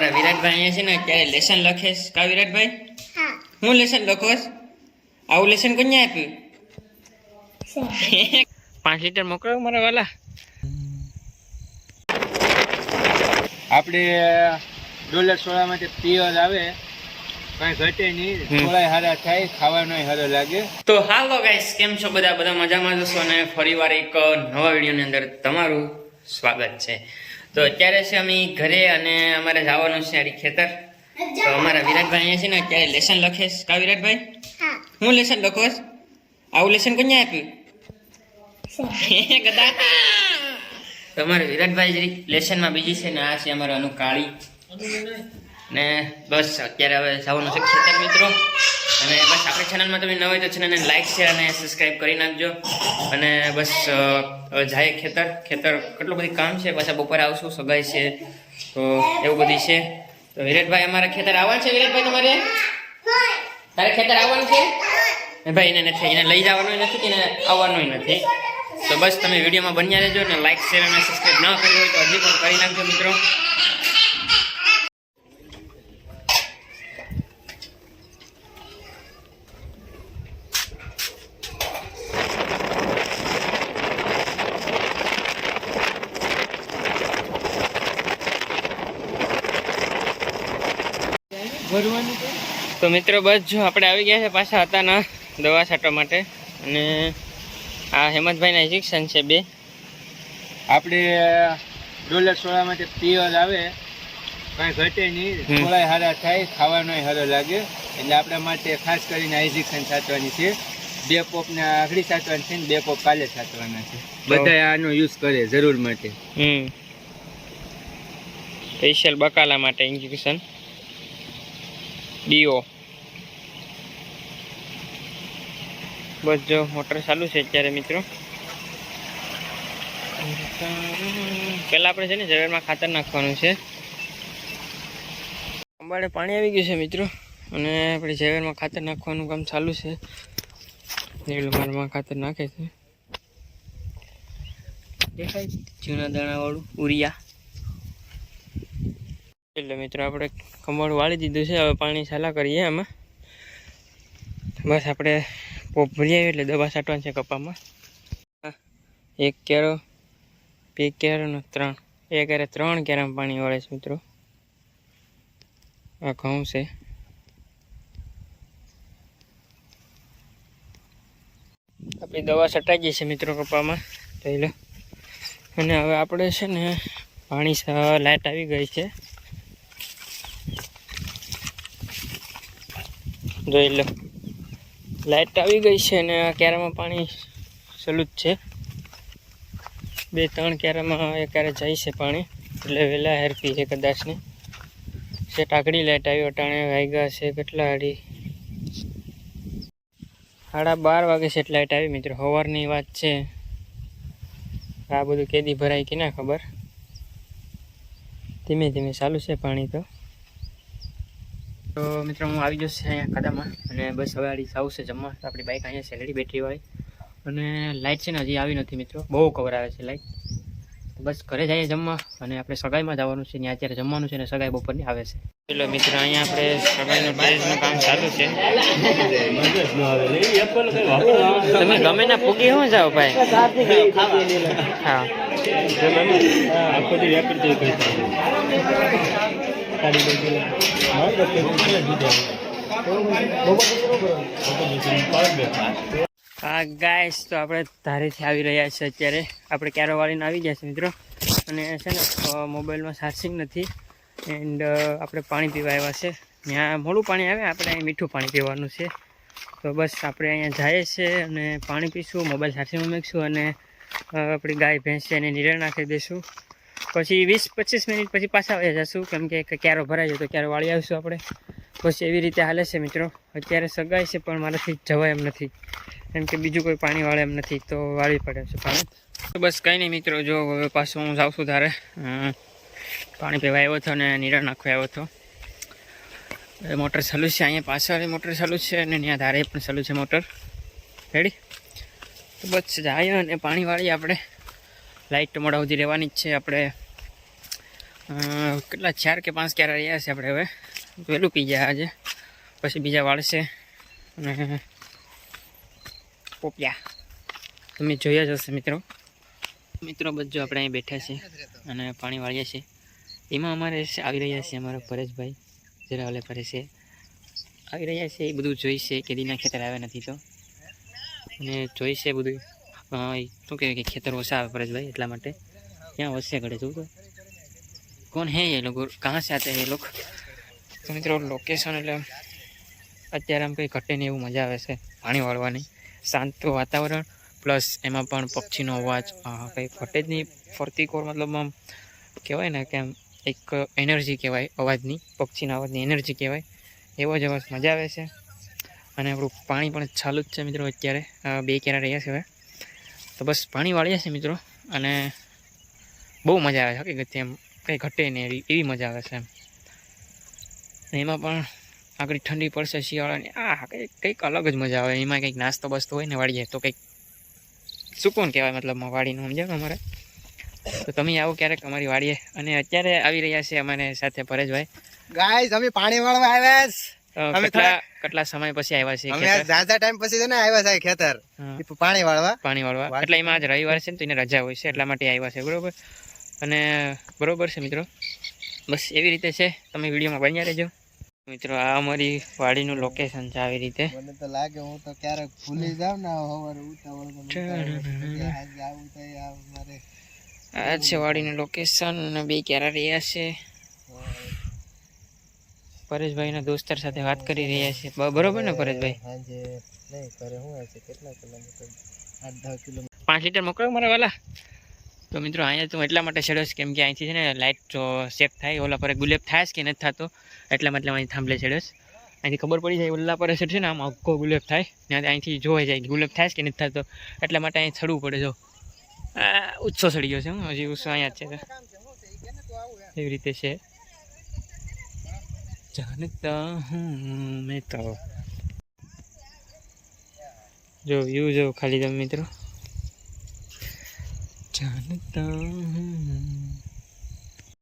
અમારા વિરાટભાઈ અહીંયા છે ને ત્યારે લેસન લખેશ કા વિરાટભાઈ? હા. હું લેસન લખોસ? આવું લેસન કોને આપ્યું? 5 લીટર મોકલો મારા વાલા. આપણે $16માંથી પિયર આવે, કઈ ઘટે નહીં, થોડા હારા થાય, ખાવાનો હારો લાગે. તો હાલો ગાઈસ, કેમ છો બધા મજામાં જશો અને ફરીવાર એક નવા વિડીયોની અંદર તમારું સ્વાગત છે. તો અત્યારે છે અમે ઘરે અને અમારે જવાનું છે આડી ખેતર. તો અમારા વિરાટભાઈ અહીંયા છે ને અત્યારે લેસન લખેશ કા વિરાટભાઈ? હા. હું લેસન લખોસ? આવું લેસન કોને આપ્યું? કદા તમારે વિરાટભાઈ જરીક લેસનમાં બીજી છે ને આ છે અમારું અનુ કાળી ને બસ અત્યારે હવે જવાનું છે ખેતર મિત્રો. અને બસ આપણી ચેનલમાં તમે નવા હોય તો ચેનલને લાઈક શેર અને સબસ્ક્રાઈબ કરી નાખજો. અને બસ જાય ખેતર કેટલું બધી કામ છે, પાછા બપોરે આવશું, સગાઈ છે, તો એવું બધી છે. તો વિરાટભાઈ અમારા ખેતર આવવાનું છે. વિરાટભાઈ તમારે તારે ખેતર આવવાનું છે ભાઈ? એને નથી, એને લઈ જવાનું નથી કે એને આવવાનું નથી. તો બસ તમે વિડીયોમાં બન્યા રહેજો અને લાઈક શેર અને સબસ્ક્રાઈબ ન કર્યું હોય તો હજી પણ કરી નાખજો મિત્રો. તો મિત્રો બસ જો આપણે આવી ગયા છે પાછા હતાના દવા છાંટવા માટે. અને આ હેમંતભાઈના ઇન્જેક્શન છે 2. આપણે $16માંથી પિયર આવે, કઈ ઘટે નહીં, થોડા હારા થાય, ખાવાનો હારો લાગે. એટલે આપણા માટે ખાસ કરીને ઇન્જેક્શન છાંટવાની છે. 2 પોપને આગળ છાંટવાની છે ને 2 પોપ કાલે છાંટવાના છે. બધા આનો યુઝ કરે જરૂર માટે. સ્પેશિયલ બકાલા માટે ઇન્જેક્શન ડીઓ. બસ જો મોટર ચાલુ છે અત્યારે મિત્રો. પહેલાં આપણે છે ને ઝવેરમાં ખાતર નાખવાનું છે. અંબાડે પાણી આવી ગયું છે મિત્રો અને આપણે ઝવેરમાં ખાતર નાખવાનું કામ ચાલુ છે. નીલમારમાં ખાતર નાખે છે, દેખાય જૂના દાણાવાળું ઉરિયા. એટલે મિત્રો આપણે કમળ વાળી દીધું છે. હવે પાણી ચાલા કરીએ આમાં. બસ આપણે પોપ ભરી આવીએ એટલે દવા છાંટવાની છે કપામાં. 1 કેરો, 2 કેરો ને 3, 3 કેરામાં પાણી વાળે છે મિત્રો. આ ઘઉં છે. આપણી દવા છટાઈ ગઈ છે મિત્રો કપામાં, જોઈ લો. અને હવે આપણે છે ને પાણી લાઇટ આવી ગઈ છે, જોઈ લો. લાઇટ આવી ગઈ છે અને આ ક્યારામાં પાણી ચાલુ જ છે. 2-3 ક્યારામાં ક્યારે જાય છે પાણી, એટલે વહેલા હેરકી છે કદાચ ને. છે ટાકડી લાઇટ આવી, અટાણે વાગ્યા છે કેટલા 12:30 વાગે છે લાઇટ આવી મિત્રો. સવારની વાત છે. આ બધું કેદી ભરાય કે ના ખબર. ધીમે ધીમે ચાલુ છે પાણી. તો મિત્રો હું આવી જશે અહીંયા કદામાં અને બસ હવે આડી સાવ છે જમવા. આપણી બાઇક અહીંયા છે રેડી બેટરીવાળી. અને લાઇટ છે ને હજી આવી નથી મિત્રો, બહુ કવર આવે છે લાઇટ. બસ ઘરે જઈએ જમવા અને આપણે સગાઈમાં જવાનું છે. ત્યાં અત્યારે જમવાનું છે ને સગાઈ બપોરની આવે છે. ચલો મિત્રો અહીંયા આપણે સગાઈનું ટેરેસનું કામ ચાલુ છે. તમે ગમે ના પૂગી શું જાઓ ભાઈ? હા હા ગાઈસ, તો આપણે ધારેથી આવી રહ્યા છે અત્યારે. આપણે ક્યારો વાળીને આવી ગયા છે મિત્રો. અને છે ને મોબાઈલમાં ચાર્જિંગ નથી એન્ડ આપણે પાણી પીવા આવ્યા છે. ત્યાં મોડું પાણી આવે, આપણે અહીં મીઠું પાણી પીવાનું છે. તો બસ આપણે અહીંયા જઈએ છીએ અને પાણી પીશું, મોબાઈલ ચાર્જિંગમાં મૂકીશું અને આપણી ગાય ભેંસ છે એને નીરણ નાખી દઈશું. પછી 20-25 મિનિટ પછી પાછા આવી જઈશું, કેમ કે ક્યારો ભરાઈ જાય તો ક્યારો વાળી આવીશું આપણે. પછી એવી રીતે હાલે છે મિત્રો. અત્યારે સગાઈ છે પણ મારાથી જવાય એમ નથી, કેમ કે બીજું કોઈ પાણી વાળે એમ નથી, તો વાળી પડે છે પાણી. તો બસ કંઈ નહીં મિત્રો, જો હવે પાછું હું જાઉં છું તારે પાણી પીવા આવ્યો હતો અને નીરણ નાખવા આવ્યો હતો. મોટર ચાલુ છે, અહીંયા પાછળ મોટર ચાલુ છે અને ત્યાં ધારે પણ ચાલુ છે મોટર. રેડી? તો બસ જાય અને પાણી વાળીએ આપણે. લાઇટ તો મોડા સુધી રહેવાની જ છે. આપણે કેટલા 4 કે 5 ક્યારા રહ્યા છે આપણે હવે વહેલું પી ગયા આજે, પછી બીજા વાળશે. અને પોપિયા તમે જોયા જ હશે મિત્રો બધું આપણે અહીં બેઠા છે અને પાણી વાળીએ છીએ. એમાં અમારે આવી રહ્યા છે અમારા પરેશભાઈ જરા ઓલે પરે છે આવી રહ્યા છે. એ બધું જોઈશે કે દીના ખેતર આવ્યા નથી તો, અને જોઈશે બધું શું કહેવાય કે ખેતર ઓછા આવે પરેશભાઈ, એટલા માટે ક્યાં વસે ઘડે જોવું તો કોણ હે એ લોકો, કहाँ से आते हैं ये लोग. તો મિત્રો લોકેશન એટલે અત્યારે આમ કંઈ ઘટે નહીં એવું મજા આવે છે પાણી વાળવાની. શાંત વાતાવરણ પ્લસ એમાં પણ પક્ષીનો અવાજ કંઈ ઘટે જ નહીં. ફરતી કોર મતલબ આમ કહેવાય ને કે આમ એક એનર્જી કહેવાય અવાજની, પક્ષીના અવાજની એનર્જી કહેવાય, એવો જ અવાજ મજા આવે છે. અને આપણું પાણી પણ ચાલુ જ છે મિત્રો. અત્યારે 2 ક્યારા રહ્યા છે હવે, તો બસ પાણી વાળીએ છીએ મિત્રો. અને બહુ મજા આવે છે હકીકતથી, એમ કંઈ ઘટે નહીં એવી મજા આવે છે એમ. એમાં પણ આગળ ઠંડી પડશે શિયાળાની, કંઈક અલગ જ મજા આવે. એમાં કંઈક નાસ્તો બસ્તો હોય ને વાળીએ તો કંઈક સુકૂન કહેવાય મતલબમાં વાડીનું, સમજાવ અમારે. તો તમે આવો ક્યારેક અમારી વાડીએ. અને અત્યારે આવી રહ્યા છે અમારે સાથે પરેશભાઈ. ગાઈસ અમે પાણી વાળવા આવ્યા છે. કેટલા સમય પછી આવ્યા છે અમે ઝાઝા ટાઈમ પછી છે ને આવ્યા છે ખેતર પાણી વાળવા. એટલે એમાં આજ રવિવાર છે ને તો એને રજા હોય છે એટલા માટે આવ્યા છે, બરોબર. અને બરોબર છે મિત્રો, બસ એવી રીતે છે. તમે વિડીયોમાં બન્યા રહેજો મિત્રો. આ અમારી વાડીનું લોકેશન છે આવી રીતે. મને તો લાગે હું તો ક્યારેક ભૂલી જાવ ને સવારે આ છે વાડીનું લોકેશન. અને 2 ક્યારા રહ્યા છે. પરેશભાઈના દોસ્તાર સાથે વાત કરી રહ્યા છે, બરોબર ને પરેશભાઈ? 5 લીટર મોકલો મારા વાલા. તો મિત્રો અહીંયા તો એટલા માટે ચડ્યો છે કેમ કે અહીંથી છે ને લાઇટ ચેક થાય, ઓલા પર ગુલેબ થાય કે નથી થતો, એટલા માટે અહીં થાંભલે ચડ્યો છે. અહીંથી ખબર પડી જાય ઓલા પર છે ને આમ આખો ગુલેબ થાય, ત્યાંથી અહીંથી જોવાઈ જાય કે ગુલેબ થાય કે નથી થતો, એટલા માટે અહીં ચડવું પડે. જો ઉત્સો ચડી ગયો છે, હું હજી ઉત્સો અહીંયા જ છે, એવી રીતે છે. જાણતા હું મેં તો જો વ્યૂ જો ખાલી તમે મિત્રો. જાણતા હું